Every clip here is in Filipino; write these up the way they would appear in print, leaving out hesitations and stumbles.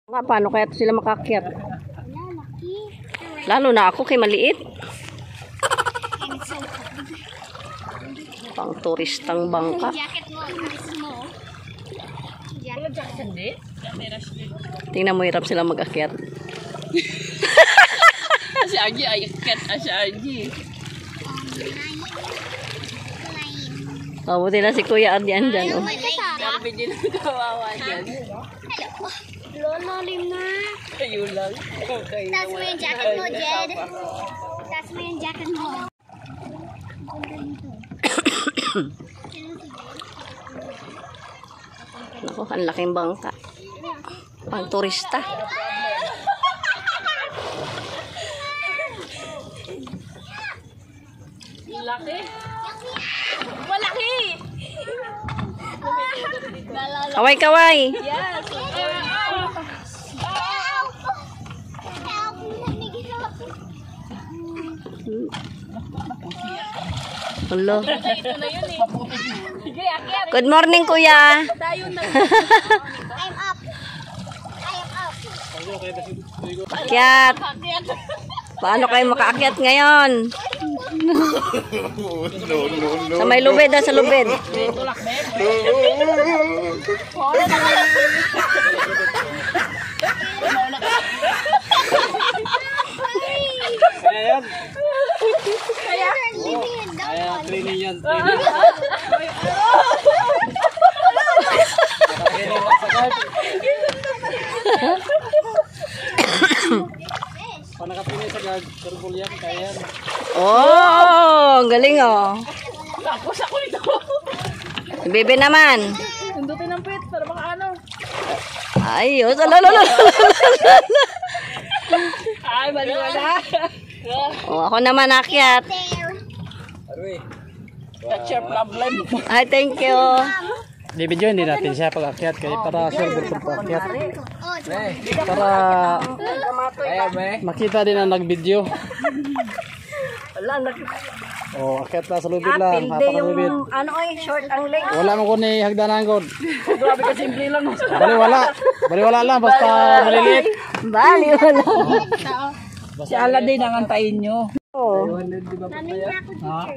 Nga, paano kaya sila makakyat? Lalo na ako kay maliit. Pang turistang bangka. Tingnan mo, hirap sila mag-akyat. Si Agi ay akyat si Agi. Buti na si Kuya Adyan dyan. Grabe din ang kawawa dyan. Lolo, lima. Kayo lang. Taas mo yung jacket mo, Jed. Taas mo yung jacket mo. Naku, ang laking bangka. Pang turista. Laki. Malaki. Kaway-kaway. Yes. Hello. Ito na yun eh. Sige, akyat. Good morning, Kuya. Tayo na. I'm up. I am up. Akyat. Akyat. Paano kayo makaakyat ngayon? Sa may lubid, sa lubid. Tulak, babe. Kaya yan. Leaving it down. Kaya training yan. Training. Pag nakatraining sa guard, turbol yan. Kaya yan. Oh, ang galing oh. Tapos ako nito. Bebe naman. Sundutin ng pit para baka ano. Ayos. Alalala. Ay, baliwala. Oh, ako naman akyat. There. Aroy. That's your problem. Ay, thank you. Di-video hindi natin siya pag-akyat. Kaya para server pag-akyat. Oh, Para makita din ang nag-video. Wala, Oh, akyat na sa lubid lang. pilde Lubid. yung ano ay short ang leg. Wala mo ko ni hagdanan ko. Grabe ka simple lang. Baliwala lang. Basta maliliit. Bali, wala. Si Aladdin ang antayin nyo. Oh,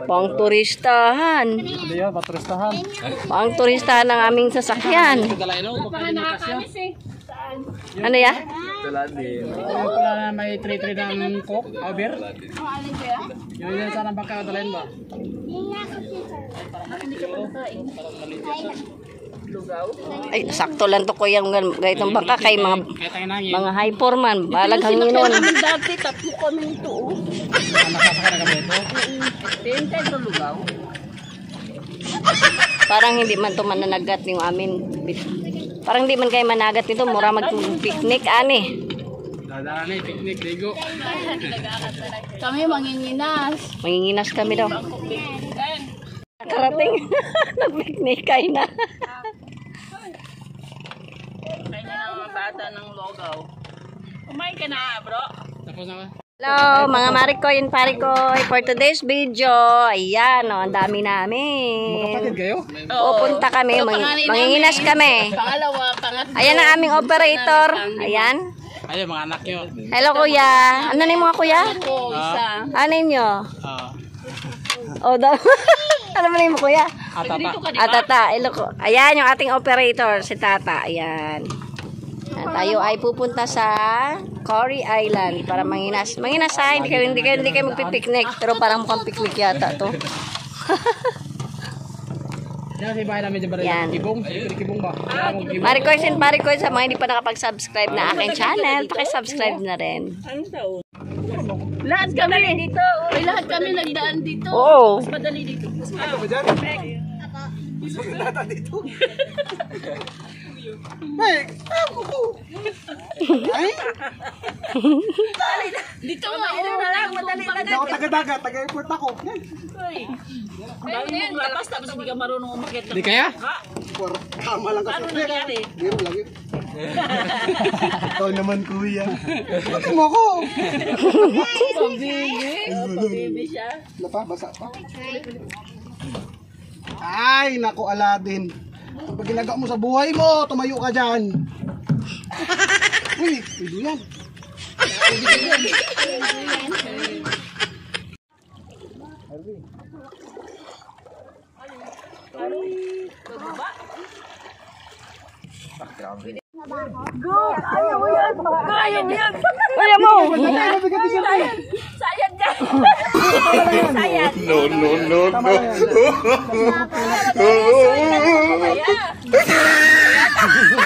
pang turistahan. Hindi yun, paturistahan. Pang turistahan ng aming sasakyan. Ano ya? Yung pala na may tray-tray ng coke, beer. Yun sana baka dalayan ba? Ay, sakto lang to kuya yung gaytong bangka kay mga Kaya tayo nangin. high foreman, balag hanginon. Dati, tatlo kami ito. Nakasaka na kami ito. Tintay sa lugaw. Parang hindi man to mananagat yung amin. Parang hindi man kayo managat nito, mura mag-picnic ani. Dadaan na picnic, ligo. Kami manginginas. Manginginas kami daw. Karating. Nag-picnic kayo na. Kaya na mga bata ng lugaw. Kumain ka na, bro. Tapos na ba? Hello, mga marikoy and parikoy. For today's video, ayan, oh, ang dami namin. Kapatid kayo? Pupunta kami, manginginas kami. Pangalawa, pangatlo. Ayan ang aming operator. Ayan. Ayun, mga anak nyo. Hello, kuya. Ano na yung mga kuya? Ako, isa. Ano nyo? Ah, Oh, daw. Ano mo na yung kuya? atata. Dito ka, di Ah, ba? tata. Iloko. Ayan yung ating operator, si tata. Ayan. At tayo ay pupunta sa Cory Island para manginas. Manginas ha, hindi kayo magpipiknik. Pero parang mukhang piknik yata to. Yan kasi bahay namin dyan ba rin? Yan. Kibong? Kibong ba? Marikoy and parikoy sa mga hindi pa nakapag-subscribe na aking channel, pakisubscribe na rin. Anong taon? Lahat kami dito. Ay, lahat kami nagdaan dito. Oo. Mas madali dito. Ano ba dyan? Data dito. Hey! Ay! Dito nga, ito na lang. Madali lang. Ako taga-dagat, taga-airport ako. Ay, mo lapas tapos hindi ka marunong umakit. Di kaya? Ha? Kama lang kasi. Ano nangyari? Biro lang yun. Ikaw naman, kuya. Bakit mo ako? Pabibi siya. Wala pa, basa pa. Ay, naku, Aladdin. Pag ginagawa mo sa buhay mo, tumayo ka dyan. Uy, pwede yan. Kaya mo! Sayad dyan.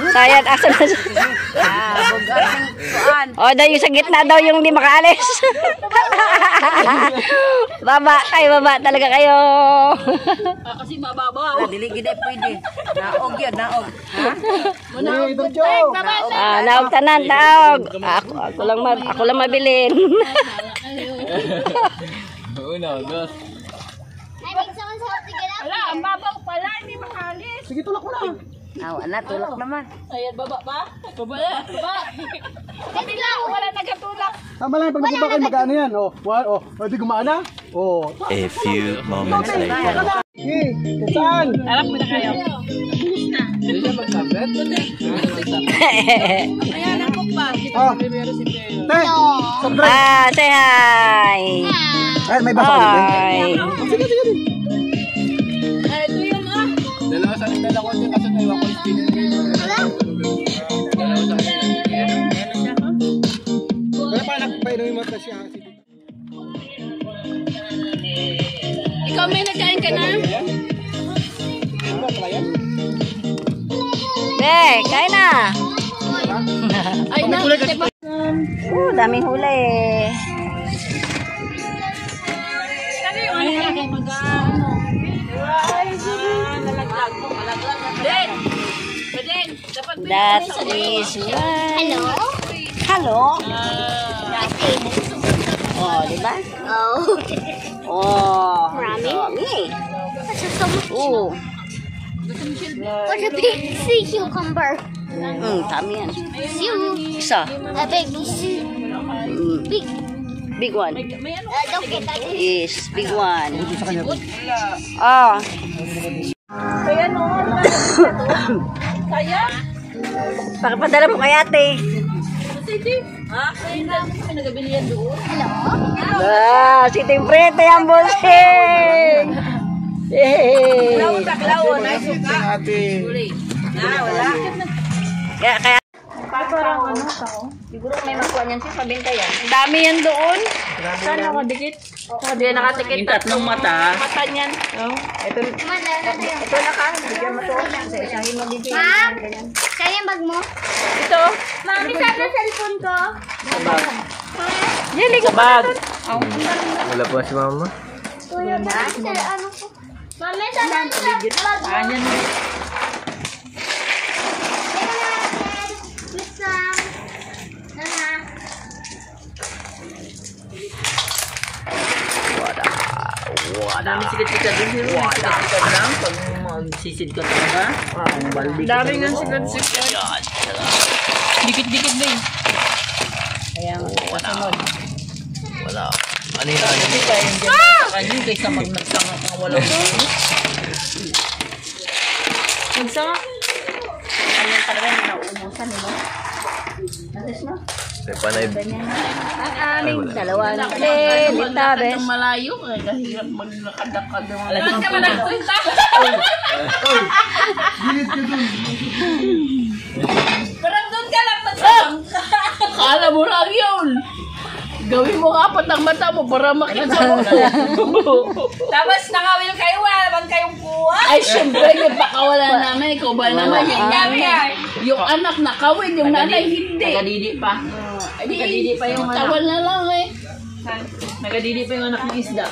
Sayad, asa na siya? O, daw yung sa gitna daw yung di makaalis. Baba kayo, baba talaga kayo. Kasi mababaw. Dili gid pwede. Naog yan, naog. Ha? Naog tanan, naog. Ako lang mabilin. I need someone's help to get up. Wala, ang babaw pala. Hindi makalis. Sige, tulak ko na. Anak, tulak naman. Sayad, baba pa? Baba na. Baba. Kami lang. Wala nagkatulak. Tama lang, pag nagpunta kayo, mag-ano yan. Pwede gumana? A few moments later. Okay, saan? Alam mo na kayo. Hindi siya magsabit. Ayan, ako pa. Te, Say hi. ay, may basa ulit. Hi. Sige. Ito yun ah. Dalawa sa dalawa ko kasi naiwan ko yung spinner ngayon. Dalawa sa Wala pa, nagpainom yung mata siya. Ikaw may nagkain ka na? Kain na. Ay, na. Daming huli. Kani yung ano ka mag-ano? Ay, nalaglag mo. Malaglag. Den! Den! Dapat may That is right. Hello? Oh, di ba? Oh. Marami? Oh. What's a big sea cucumber? Tami yan. Sea. Isa. A big sea. Big. Big one. Don't get that. Yes, big one. Oh. Kaya noon. Kaya? Pakipadala mo kay ate. Sige. Ha? Kaya kami nagabili yan doon. Si Timprete ang bulsing. Yay! Taklaw, nice. Ate. Wala. Kaya Parang ano tao? siguro may makuha niyan si Pabinta yan. Ang dami yan doon. Saan nakadikit? Hindi nakatikit. Yung tatlong mata. Mata niyan. Oh. Ito na ka. Bigyan mo to. Sa isang himagiging. Ma'am? Saan yung bag mo? Ito. Mami, saan ang cellphone ko? Yeli ko Bag. Wala pa si mama. Kuya, bakit sa ano ko? Mami, saan ang bag mo? Anyan. Wait lang. Nana. Dami sikat-sikat din. Sikat-sikat lang. Pag magsisid ka talaga. Ang baldi ka. Dami nga sikat-sikat. Dikit-dikit na eh. Kaya kasunod. Wala. Ano yun? Kasi kaya yung dyan sa kanya kaysa magnagsanga kang walang Nagsanga? Ano talaga yung nauumusan, no? Alis na. May panay. Ang aming dalawa ng Teletubbies. Ang malayo. Ay, kahirap maglakad-lakad ng mga Alam ka ba nagpunta? Parang doon ka lang magsasangka. Kala mo lang yun. Gawin mo nga apat ang mata mo para makita mo. Tapos nakawil kayo, wala naman kayong buhay. Ay, syempre, yung pakawala namin. Ikaw ba naman yung nanay? Yung anak nakawil, yung nanay hindi. Nagadidi pa. Nagadidi pa yung anak. Tawal na lang eh. Nagadidi pa yung anak ng isda.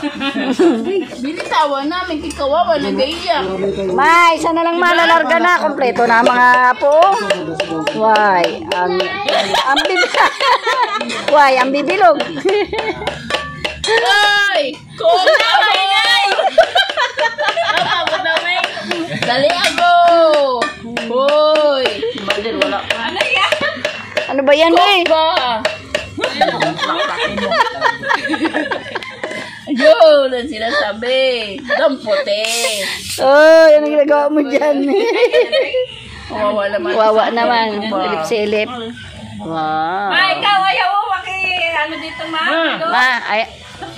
Binitawan namin, kikawawa, nag-iiyak. May, isa na lang malalarga na. Kompleto na mga po. Why? Ang bibilog. Why? Ang bibilog. Ay! Kung kamay! Dali ako! Hoy! Alden, wala. Ano yan? Ano ba yan, Bay? Ba? Yun, ang sinasabi. Dampote. Oh, yan ang ginagawa mo dyan. Kawawa naman. Wawa naman. Silip-silip. Wow. Ma, ikaw, ayaw mo ano dito, ma?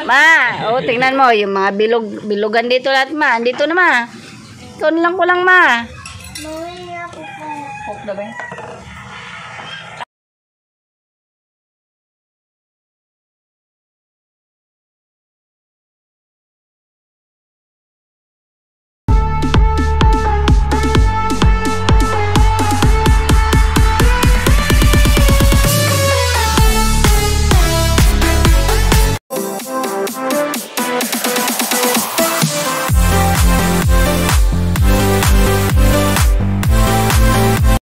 Ma, oh, tingnan mo, yung mga bilugan dito lahat, ma. Andito na, ma. Ikaw na lang ko lang, ma. Coke na ba?